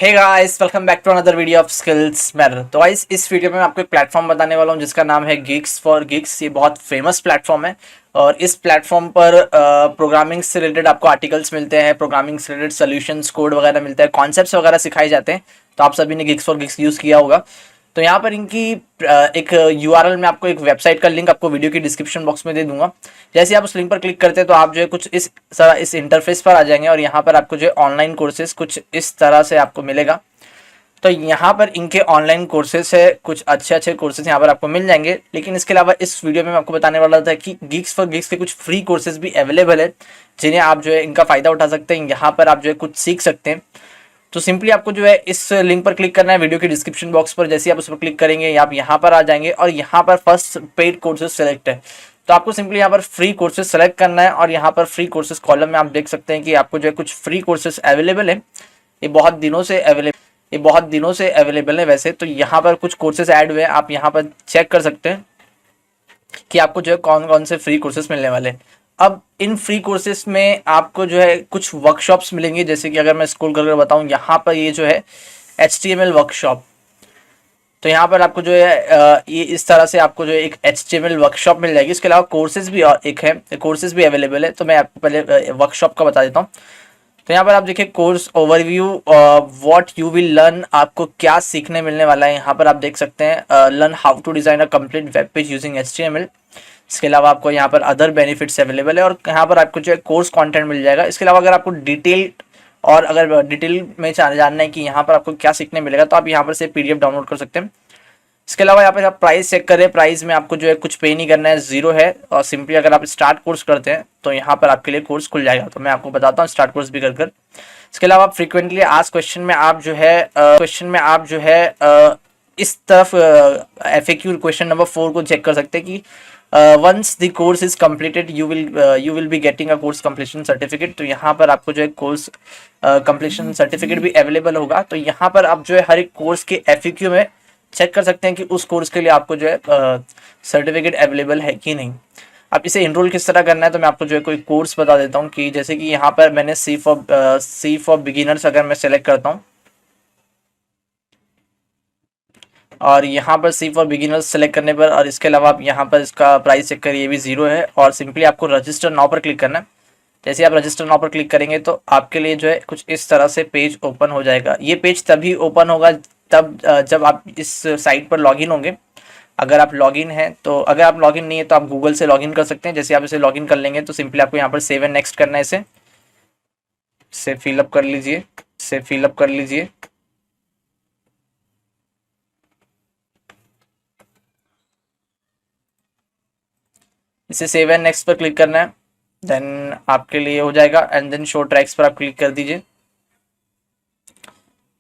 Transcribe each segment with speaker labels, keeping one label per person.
Speaker 1: Hey guys, welcome back to another video of Skills Matter. तो guys, इस video में मैं आपको एक प्लेटफॉर्म बताने वाला हूं जिसका नाम है गीक्स फॉर गिग्स। ये बहुत फेमस प्लेटफॉर्म है और इस प्लेटफॉर्म पर प्रोग्रामिंग से रिलेटेड आपको आर्टिकल्स मिलते हैं, प्रोग्रामिंग से रिलेटेड सॉल्यूशंस, कोड वगैरह मिलते हैं, कॉन्सेप्ट्स वगैरह सिखाए जाते हैं। तो आप सभी ने गीक्स फॉर गिग्स यूज़ किया होगा। तो यहाँ पर इनकी एक यूआरएल में आपको एक वेबसाइट का लिंक आपको वीडियो की डिस्क्रिप्शन बॉक्स में दे दूंगा। जैसे आप उस लिंक पर क्लिक करते हैं तो आप जो है कुछ इस इंटरफेस पर आ जाएंगे और यहाँ पर आपको जो है ऑनलाइन कोर्सेज कुछ इस तरह से आपको मिलेगा। तो यहाँ पर इनके ऑनलाइन कोर्सेज है, कुछ अच्छे अच्छे कोर्सेज यहाँ पर आपको मिल जाएंगे। लेकिन इसके अलावा इस वीडियो में मैं आपको बताने वाला था कि गीक्स फॉर गिग्स के कुछ फ्री कोर्सेज भी अवेलेबल है जिन्हें आप जो है इनका फ़ायदा उठा सकते हैं। यहाँ पर आप जो है कुछ सीख सकते हैं। तो सिंपली आपको जो है इस लिंक पर क्लिक करना है वीडियो के डिस्क्रिप्शन बॉक्स पर। जैसे आप उस पर क्लिक करेंगे आप यहाँ पर आ जाएंगे और यहाँ पर फर्स्ट पेड कोर्सेज सेलेक्ट है। तो आपको सिंपली यहाँ पर फ्री कोर्सेज सेलेक्ट करना है और यहाँ पर फ्री कोर्सेज कॉलम में आप देख सकते हैं कि आपको जो है कुछ फ्री कोर्सेज अवेलेबल है। ये बहुत दिनों से अवेलेबल है वैसे। तो यहाँ पर कुछ कोर्सेज ऐड हुए हैं, आप यहाँ पर चेक कर सकते हैं कि आपको जो है कौन कौन से फ्री कोर्सेज मिलने वाले हैं। अब इन फ्री कोर्सेज में आपको जो है कुछ वर्कशॉप्स मिलेंगे। जैसे कि अगर मैं स्क्रॉल करके बताऊं, यहाँ पर ये जो है HTML वर्कशॉप। तो यहाँ पर आपको जो है ये इस तरह से आपको जो है एक HTML वर्कशॉप मिल जाएगी। इसके अलावा कोर्सेज भी एक है, कोर्सेज भी अवेलेबल है। तो मैं आपको पहले वर्कशॉप का बता देता हूँ। तो यहाँ पर आप देखिए course overview, what you will learn, आपको क्या सीखने मिलने वाला है। यहाँ पर आप देख सकते हैं learn how to design a complete web page using HTML। इसके अलावा आपको यहाँ पर अदर बेनिफिट्स अवेलेबल है और यहाँ पर आपको जो है कोर्स कंटेंट मिल जाएगा। इसके अलावा अगर आपको अगर डिटेल में जानना है कि यहाँ पर आपको क्या सीखने मिलेगा तो आप यहाँ पर से PDF डाउनलोड कर सकते हैं। इसके अलावा यहाँ पर आप प्राइस चेक करें, प्राइस में आपको जो है कुछ पे नहीं करना है, 0 है। और सिंपली अगर आप स्टार्ट कोर्स करते हैं तो यहाँ पर आपके लिए कोर्स खुल जाएगा। तो मैं आपको बताता हूँ स्टार्ट कोर्स भी कर। इसके अलावा आप फ्रीक्वेंटली आस्क्ड क्वेश्चन में आप जो है इस तरफ FAQ क्वेश्चन नंबर 4 को चेक कर सकते हैं कि once the course is completed you will be getting a course completion certificate. तो यहाँ पर आपको जो है कोर्स कंप्लीशन सर्टिफिकेट भी अवेलेबल होगा। तो यहाँ पर आप जो है हर एक कोर्स के FAQ में चेक कर सकते हैं कि उस कोर्स के लिए आपको जो है सर्टिफिकेट अवेलेबल है कि नहीं। अब इसे इनरोल किस तरह करना है तो मैं आपको जो है कोई कोर्स बता देता हूँ कि जैसे कि यहाँ पर मैंने सी फॉर बिगिनर्स अगर मैं सेलेक्ट करता हूँ और यहाँ पर सी फॉर बिगिनर्स सेलेक्ट करने पर और इसके अलावा आप यहाँ पर इसका प्राइस चेक करिए, ये भी 0 है। और सिंपली आपको रजिस्टर नाउ पर क्लिक करना है। जैसे आप रजिस्टर नाउ पर क्लिक करेंगे तो आपके लिए जो है कुछ इस तरह से पेज ओपन हो जाएगा। ये पेज तभी ओपन होगा तब जब आप इस साइट पर लॉगिन होंगे। अगर आप लॉगिन हैं तो, अगर आप लॉगिन नहीं है तो आप गूगल से लॉगिन कर सकते हैं। जैसे आप इसे लॉगिन कर लेंगे तो सिंपली आपको यहाँ पर सेव एंड नेक्स्ट करना है। इसे फिलअप कर लीजिए। इसे सेव एंड नेक्स्ट पर क्लिक करना है, देन आपके लिए हो जाएगा। एंड देन शो ट्रैक्स पर आप क्लिक कर दीजिए।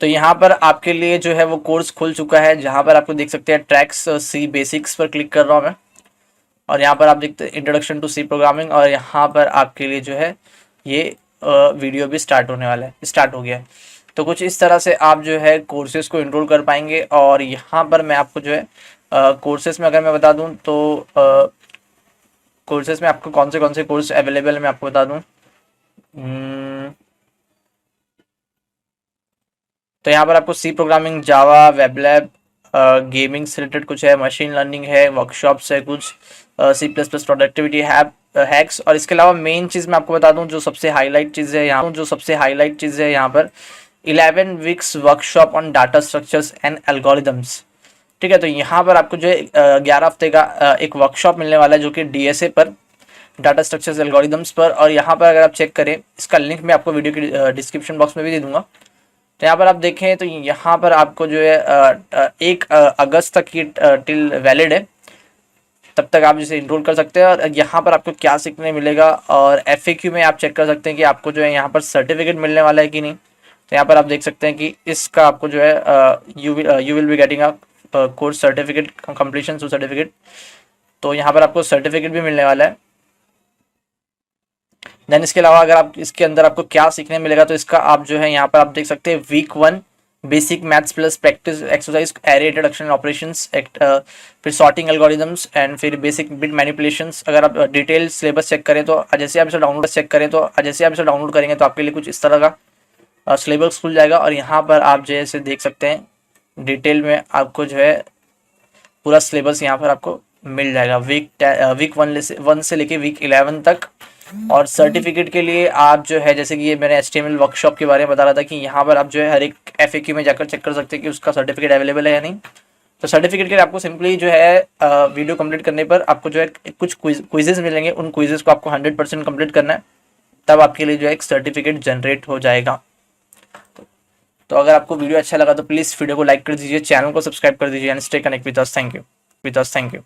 Speaker 1: तो यहाँ पर आपके लिए जो है वो कोर्स खुल चुका है, जहाँ पर आपको देख सकते हैं ट्रैक्स C बेसिक्स पर क्लिक कर रहा हूँ मैं। और यहाँ पर आप देखते हैं इंट्रोडक्शन टू C प्रोग्रामिंग और यहाँ पर आपके लिए जो है ये वीडियो भी स्टार्ट हो गया है। तो कुछ इस तरह से आप जो है कोर्सेज को इनरोल कर पाएंगे। और यहाँ पर मैं आपको जो है कोर्सेज में अगर मैं बता दूँ तो कोर्सेज में आपको कौन से कोर्स अवेलेबल है मैं आपको बता दूँ। तो यहाँ पर आपको C प्रोग्रामिंग, जावा, वेब लैब, गेमिंग से रिलेटेड कुछ है, मशीन लर्निंग है, वर्कशॉप्स है, कुछ C++ प्रोडक्टिविटी हैक्स। और इसके अलावा मेन चीज़ मैं आपको बता दूं जो सबसे हाईलाइट चीज़ है यहाँ पर 11 weeks workshop on data structures and algorithms. ठीक है, तो यहाँ पर आपको जो है 11 हफ्ते का एक वर्कशॉप मिलने वाला है जो कि DSA पर, डाटा स्ट्रक्चर्स एल्गोरिदम्स पर। और यहाँ पर अगर आप चेक करें, इसका लिंक मैं आपको वीडियो की डिस्क्रिप्शन बॉक्स में भी दे दूंगा। तो यहाँ पर आप देखें तो यहाँ पर आपको जो है 1 अगस्त तक की टिल वैलिड है, तब तक आप इसे इनरोल कर सकते हैं। और यहाँ पर आपको क्या सीखने मिलेगा और FAQ में आप चेक कर सकते हैं कि आपको जो है यहाँ पर सर्टिफिकेट मिलने वाला है कि नहीं। तो यहाँ पर आप देख सकते हैं कि इसका आपको जो है you will be getting a course certificate completion to certificate. तो यहाँ पर आपको सर्टिफिकेट भी मिलने वाला है। देन इसके अलावा अगर आप इसके अंदर आपको क्या सीखने मिलेगा तो इसका आप जो है यहाँ पर आप देख सकते हैं week 1 basic maths plus practice exercise, array introduction operations, फिर सॉर्टिंग एल्गोरिदम्स एंड फिर बेसिक बिट मैनिपुलेशंस। अगर आप डिटेल सिलेबस चेक करें तो जैसे आप इसे डाउनलोड करेंगे तो आपके लिए कुछ इस तरह का सिलेबस खुल जाएगा और यहाँ पर आप जैसे देख सकते हैं डिटेल में आपको जो है पूरा सिलेबस यहाँ पर आपको मिल जाएगा वीक 1 से लेके वीक 11 तक। और सर्टिफिकेट के लिए आप जो है जैसे कि ये मैंने HTML वर्कशॉप के बारे में बता रहा था कि यहाँ पर आप जो है हर एक FAQ में जाकर चेक कर सकते हैं कि उसका सर्टिफिकेट अवेलेबल है या नहीं। तो सर्टिफिकेट के लिए आपको सिंपली जो है वीडियो कंप्लीट करने पर आपको जो है कुछ क्विजेज मिलेंगे, उन क्विजेज को आपको 100% कंप्लीट करना है, तब आपके लिए जो है एक सर्टिफिकेट जनरेट हो जाएगा। तो अगर आपको वीडियो अच्छा लगा तो प्लीज़ वीडियो को लाइक कर दीजिए, चैनल को सब्सक्राइब कर दीजिए and stay connect with us. Thank you.